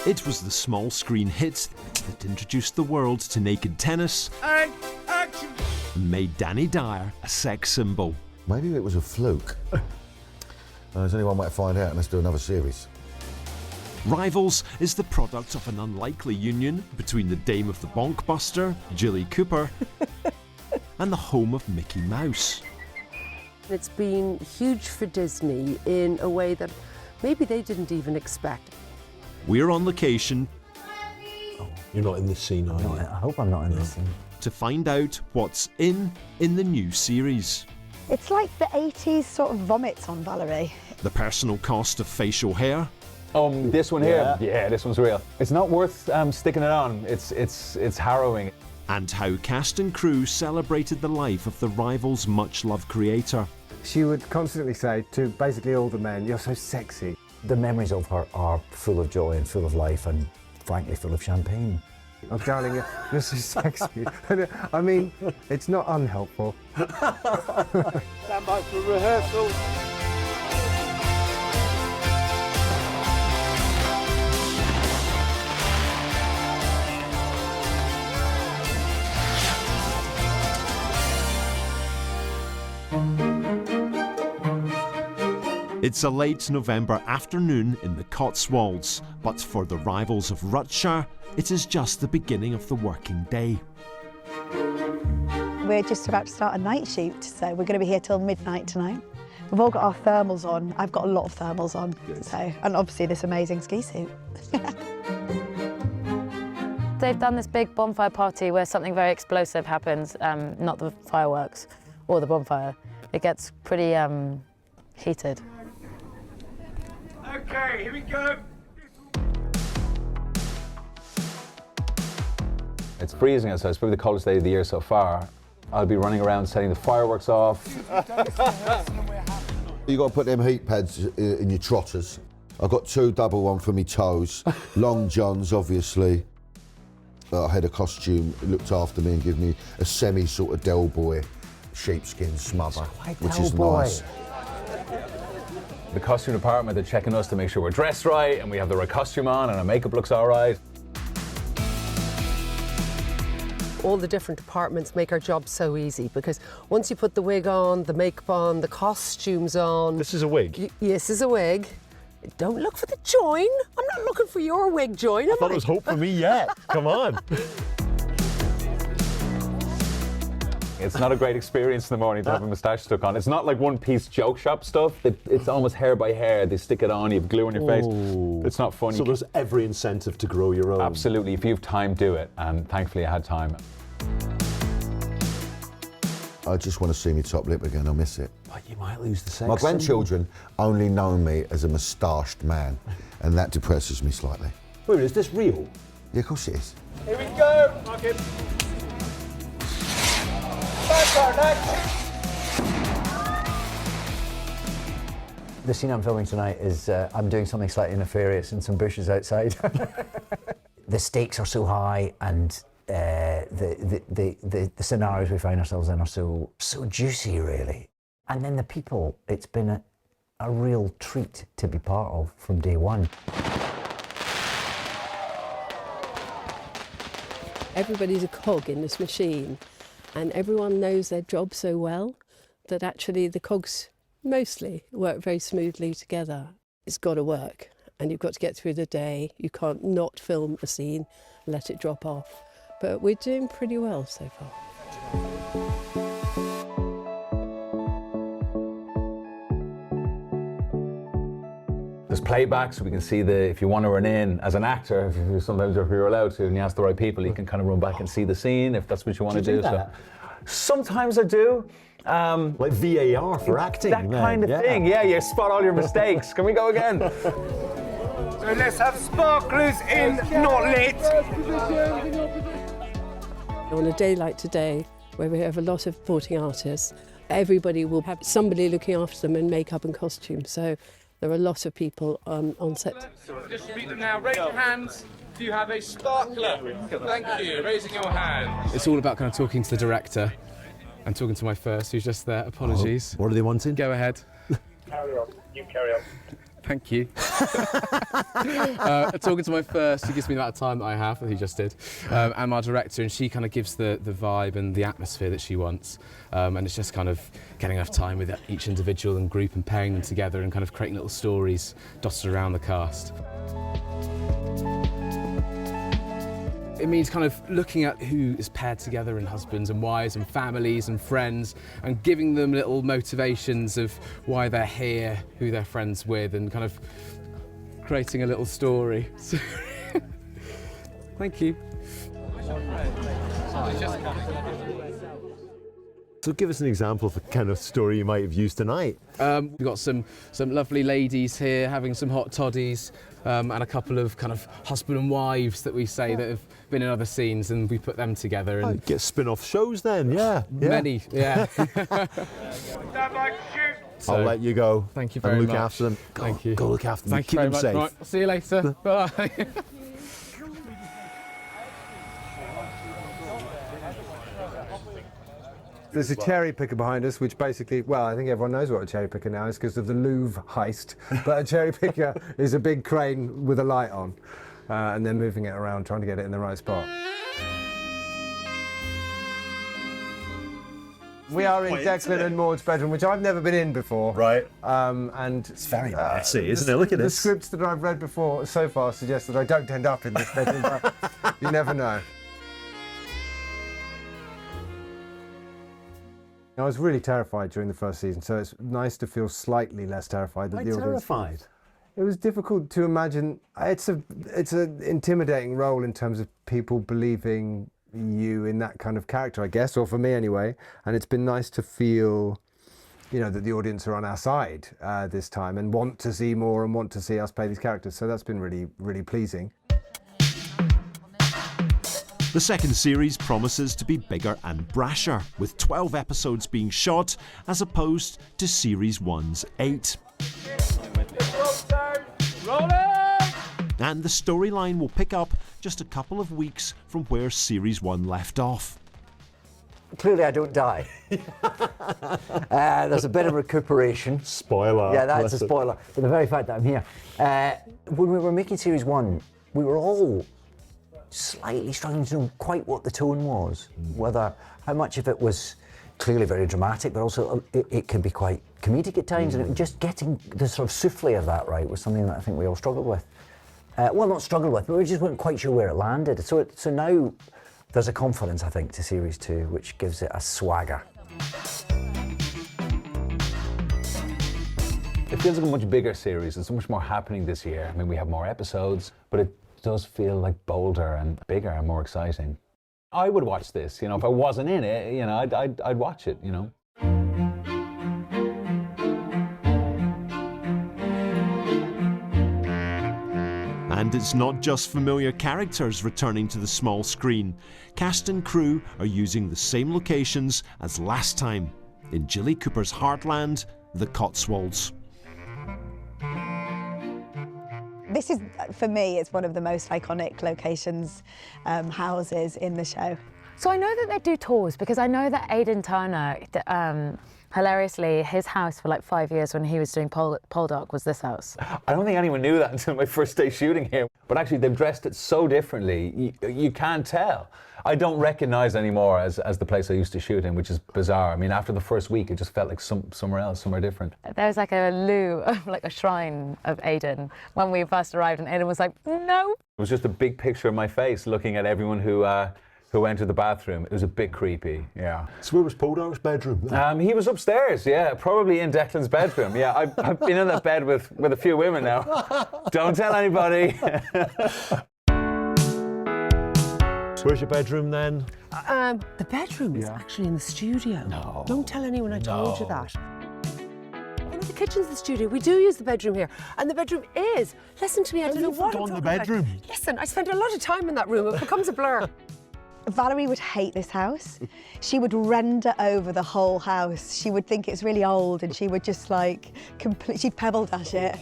It was the small screen hit that introduced the world to naked tennis and action, and made Danny Dyer a sex symbol. Maybe it was a fluke. There's only one way to find out, and let's do another series. Rivals is the product of an unlikely union between the dame of the bonkbuster, Jilly Cooper, and the home of Mickey Mouse. It's been huge for Disney in a way that maybe they didn't even expect. We're on location. Oh, you're not in this scene, are you? I hope I'm not in this scene. To find out what's in the new series. It's like the 80s sort of vomits on Valerie. The personal cost of facial hair. This one here? Yeah, this one's real. It's not worth sticking it on. It's harrowing. And how cast and crew celebrated the life of the Rivals' much-loved creator. She would constantly say to basically all the men, "You're so sexy." The memories of her are full of joy and full of life and, frankly, full of champagne. Oh, darling, you're so sexy. I mean, it's not unhelpful. Stand by for rehearsal. It's a late November afternoon in the Cotswolds, but for the Rivals of Rutshire, it is just the beginning of the working day. We're just about to start a night shoot, so we're going to be here till midnight tonight. We've all got our thermals on. I've got a lot of thermals on, and obviously this amazing ski suit. They've done this big bonfire party where something very explosive happens, not the fireworks or the bonfire. It gets pretty heated. Okay, here we go. It's freezing outside. It's probably the coldest day of the year so far. I'll be running around setting the fireworks off. You got to put them heat pads in your trotters. I've got 2 double one for me toes, long johns, obviously. I had a costume, looked after me and gave me a semi sort of Del Boy sheepskin smother, which is nice. The costume department, they're checking us to make sure we're dressed right and we have the right costume on and our makeup looks all right. All the different departments make our job so easy because once you put the wig on, the makeup on, the costumes on... This is a wig? Yes, this is a wig. Don't look for the join. I'm not looking for your wig join, am I? thought it was hope for me yet. Come on. It's not a great experience in the morning to have a moustache stuck on. It's not like one-piece joke shop stuff. It's almost hair by hair. They stick it on, you have glue on your face. It's not funny. So there's every incentive to grow your own. Absolutely. If you have time, do it. And thankfully I had time. I just want to see me top lip again. I miss it. But you might lose the sex. My grandchildren only know me as a moustached man, and that depresses me slightly. Wait, is this real? Yeah, of course it is. Here we go. Mark it. The scene I'm filming tonight is I'm doing something slightly nefarious in some bushes outside. The stakes are so high and the scenarios we find ourselves in are so juicy, really. And then the people, it's been a real treat to be part of from day one. Everybody's a cog in this machine and everyone knows their job so well that actually the cogs mostly work very smoothly together. It's got to work and you've got to get through the day. You can't not film a scene and let it drop off. But we're doing pretty well so far. There's playback, so we can see if you want to run in as an actor, sometimes if you're allowed to, and you ask the right people, you can kind of run back and see the scene if that's what you want to do. So sometimes I do. Like VAR for acting. That kind of thing. Yeah, you spot all your mistakes. Can we go again? So let's have sparklers in, not lit. On a day like today, where we have a lot of supporting artists, everybody will have somebody looking after them in makeup and costume. So there are a lot of people on set. Just repeat them now. Raise your hands. Do you have a sparkler? Thank you. Raising your hand. It's all about kind of talking to the director and talking to my first, who's just there. Apologies. What are they wanting? Go ahead. Carry on. You carry on. Thank you. Talking to my first, she gives me that time that I have, that he just did, and my director, and she kind of gives the vibe and the atmosphere that she wants. And it's just kind of getting enough time with each individual and group and pairing them together and kind of creating little stories dotted around the cast. It means kind of looking at who is paired together and husbands and wives and families and friends and giving them little motivations of why they're here, who they're friends with, and kind of creating a little story. Thank you. So give us an example of the kind of story you might have used tonight. We've got some lovely ladies here having some hot toddies, and a couple of kind of husband and wives that we say that have been in other scenes, and we put them together. And get spin-off shows then, yeah. Many, yeah. I'll let you go. Thank you very and much. look after them. Thank you. Go look after them. Thank Keep you very them much. safe. Right, see you later. Bye. There's a cherry picker behind us, which basically, well, I think everyone knows what a cherry picker now is because of the Louvre heist. But a cherry picker is a big crane with a light on, and then moving it around, trying to get it in the right spot. We are in Declan and Maud's bedroom, which I've never been in before. Right. And it's very messy, isn't it? Look at the this. The scripts that I've read before so far suggest that I don't end up in this bedroom, but you never know. I was really terrified during the first season, so it's nice to feel slightly less terrified. Why terrified? It was difficult to imagine. It's an intimidating role in terms of people believing you in that kind of character, I guess, or for me anyway. And it's been nice to feel, you know, that the audience are on our side this time and want to see more and want to see us play these characters. So that's been really, really pleasing. The second series promises to be bigger and brasher, with 12 episodes being shot as opposed to Series 1's 8. And the storyline will pick up just a couple of weeks from where Series 1 left off. Clearly I don't die. There's a bit of recuperation. Spoiler. Yeah, that's a spoiler. But the very fact that I'm here. When we were making Series 1, we were all slightly struggling to know quite what the tone was, how much of it was clearly very dramatic, but also it can be quite comedic at times, and just getting the sort of souffle of that right was something that I think we all struggled with. Well, not struggled with, but we just weren't quite sure where it landed. So now there's a confidence, I think, to Series 2, which gives it a swagger. It feels like a much bigger series. There's so much more happening this year. I mean, we have more episodes, but it does feel like bolder and bigger and more exciting. I would watch this, you know, if I wasn't in it, you know, I'd watch it, you know. And it's not just familiar characters returning to the small screen. Cast and crew are using the same locations as last time, in Jilly Cooper's heartland, the Cotswolds. This is, for me, it's one of the most iconic locations, houses in the show. So I know that they do tours because I know that Aidan Turner, hilariously, his house for like 5 years when he was doing Poldark was this house. I don't think anyone knew that until my first day shooting here. But actually, they've dressed it so differently, you can't tell. I don't recognise anymore as the place I used to shoot in, which is bizarre. I mean, after the first week, it just felt like somewhere else, somewhere different. There was like a loo, like a shrine of Aidan when we first arrived, and Aidan was like, no. It was just a big picture of my face looking at everyone who entered the bathroom. It was a bit creepy, yeah. So where was Poldark's bedroom? He was upstairs, yeah, probably in Declan's bedroom. Yeah, I've been in that bed with a few women now. Don't tell anybody. Where's your bedroom then? The bedroom is actually in the studio. No. Don't tell anyone I told you that. You know, the kitchen's the studio. We do use the bedroom here. And the bedroom is. Listen to me, I don't know what I'm talking the bedroom? about. Listen, I spent a lot of time in that room. It becomes a blur. Valerie would hate this house. She would render over the whole house. She would think it's really old, and she would just like, she'd pebble dash it.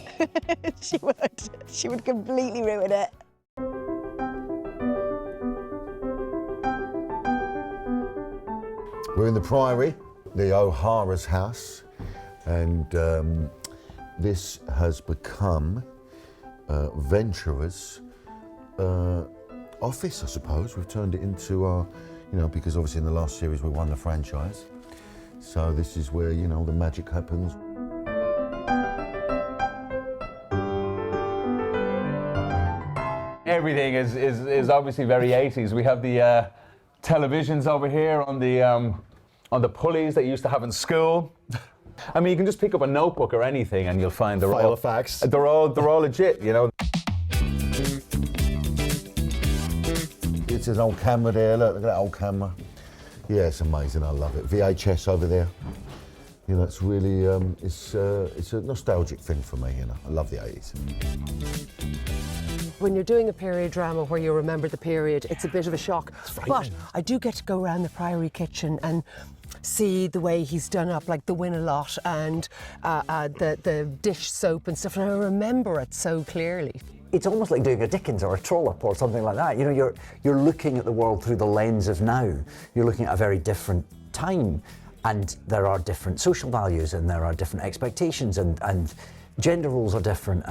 She would completely ruin it. We're in the Priory, the O'Hara's house, and This has become Ventura's office, I suppose. We've turned it into our, because obviously in the last series we won the franchise. So this is where, the magic happens. Everything is obviously very 80s. We have the televisions over here on the pulleys that you used to have in school. I mean, you can just pick up a notebook or anything and you'll find they're all facts. They're all legit, It's an old camera there, look at that old camera. Yeah, it's amazing, I love it. VHS over there. It's really, it's a nostalgic thing for me, I love the 80s. When you're doing a period drama where you remember the period, it's a bit of a shock. But I do get to go around the Priory kitchen and see the way he's done up, like the Win-A-Lot and the dish soap and stuff, and I remember it so clearly. It's almost like doing a Dickens or a Trollope or something like that. You're looking at the world through the lens of now. You're looking at a very different time, and there are different social values, and there are different expectations, and gender roles are different,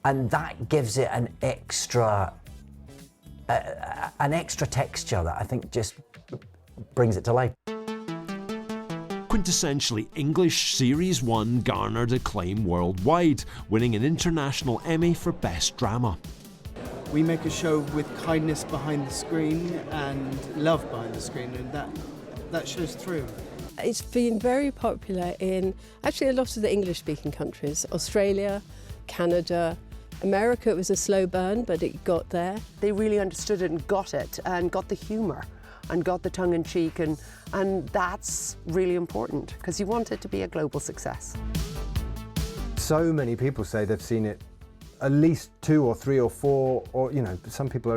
and that gives it an extra texture that I think just brings it to life. Quintessentially English, Series 1 garnered acclaim worldwide, winning an international Emmy for Best Drama. We make a show with kindness behind the screen and love behind the screen, and that shows through. It's been very popular in actually a lot of the English-speaking countries. Australia, Canada, America, it was a slow burn, but it got there. They really understood it and got the humour and got the tongue-in-cheek, and that's really important because you want it to be a global success. So many people say they've seen it at least 2 or 3 or 4, or some people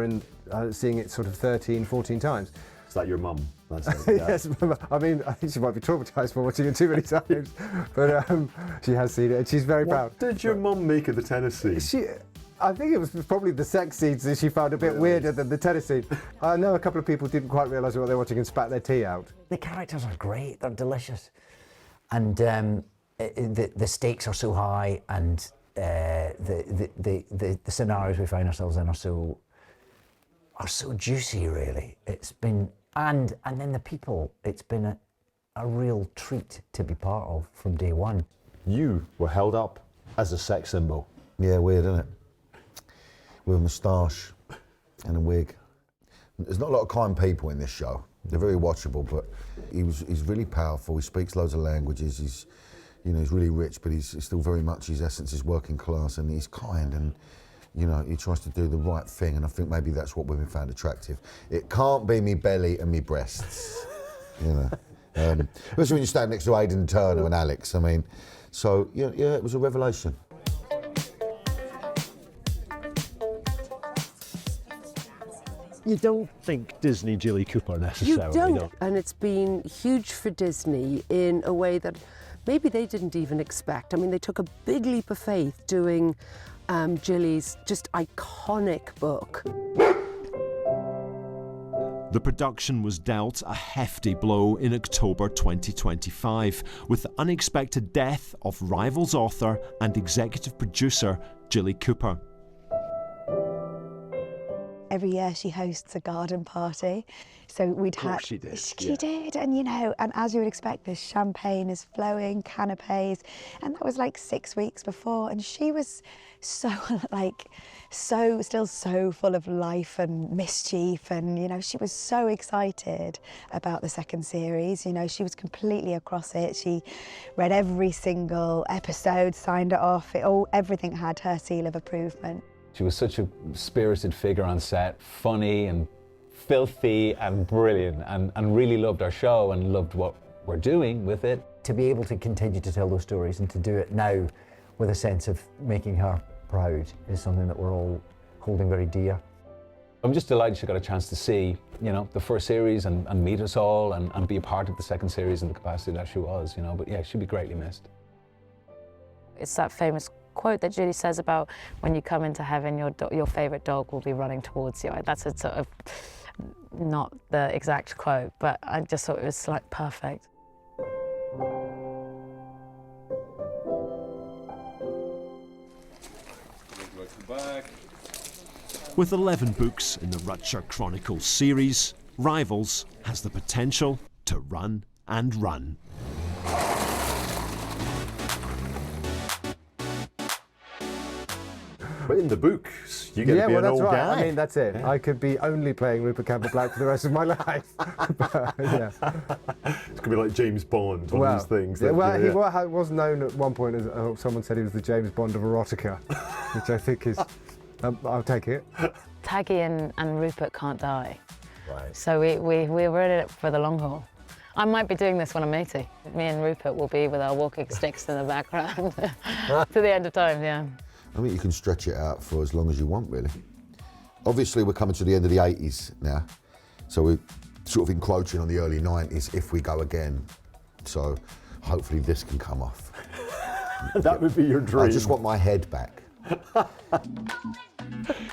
are seeing it sort of 13, 14 times. Is that your mum? Yes, I mean, I think she might be traumatised for watching it too many times, but she has seen it and she's very proud. What did your mum make of the tennis scene? I think it was probably the sex scenes that she found a bit weirder than the tennis scene. I know a couple of people didn't quite realise what they were watching and spat their tea out. The characters are great, they're delicious. And the stakes are so high, and the scenarios we find ourselves in are so juicy, really. It's been, and then the people, it's been a real treat to be part of from day one. You were held up as a sex symbol. Yeah, weird, isn't it? With a moustache and a wig. There's not a lot of kind people in this show. They're very watchable, but he's really powerful. He speaks loads of languages. He's really rich, but he's still very much, his essence is working class, and he's kind, and he tries to do the right thing, and I think maybe that's what women found attractive. It can't be me belly and me breasts, especially when you stand next to Aidan Turner and Alex. I mean, so yeah, it was a revelation. You don't think Disney Jilly Cooper necessarily, You don't, and it's been huge for Disney in a way that maybe they didn't even expect. I mean, they took a big leap of faith doing Jilly's just iconic book. The production was dealt a hefty blow in October 2025 with the unexpected death of Rivals author and executive producer Jilly Cooper. Every year she hosts a garden party, so we'd have. She did. She did, and and as you would expect, there's champagne is flowing, canapes, and that was like 6 weeks before, and she was still so full of life and mischief, and she was so excited about the second series. She was completely across it. She read every single episode, signed it off. Everything had her seal of approval. She was such a spirited figure on set, funny and filthy and brilliant, and really loved our show and loved what we're doing with it. To be able to continue to tell those stories and to do it now with a sense of making her proud is something that we're all holding very dear. I'm just delighted she got a chance to see, the first series and meet us all and be a part of the second series in the capacity that she was, but yeah, she'd be greatly missed. It's that famous quote that Judy says about when you come into heaven, your favourite dog will be running towards you. That's a sort of, not the exact quote, but I just thought it was like perfect. Back. With 11 books in the Rutshire Chronicles series, Rivals has the potential to run and run. But in the books, you get to be well, an that's old right. guy. I mean, that's it. I could be only playing Rupert Campbell Black for the rest of my life. But, yeah. It could be like James Bond, one of these things. Yeah, that, well, yeah. he was known at one point as someone said he was the James Bond of erotica, which I think is. I'll take it. Taggy and Rupert can't die. Right. So we're in it for the long haul. I might be doing this when I'm 80. Me and Rupert will be with our walking sticks in the background to the end of time, yeah. I mean, you can stretch it out for as long as you want, really. Obviously, we're coming to the end of the 80s now, so we're sort of encroaching on the early 90s if we go again. So hopefully this can come off. That would be your dream. I just want my head back.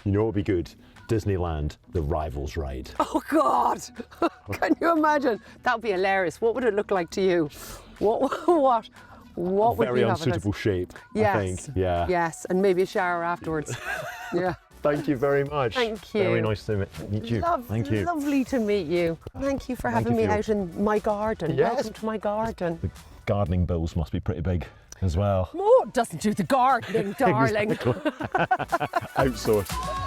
You know what would be good? Disneyland, the Rivals ride. Oh God! Can you imagine? That would be hilarious. What would it look like to you? What would Very we have? unsuitable shape, Yes. I think. Yeah. Yes, and maybe a shower afterwards. Yeah. Thank you very much. Thank you. Very nice to meet you. Thank you. Lovely to meet you. Thank you for having me out in my garden. Yes. Welcome to my garden. The gardening bills must be pretty big as well. Oh, it doesn't do the gardening, darling. Outsourced.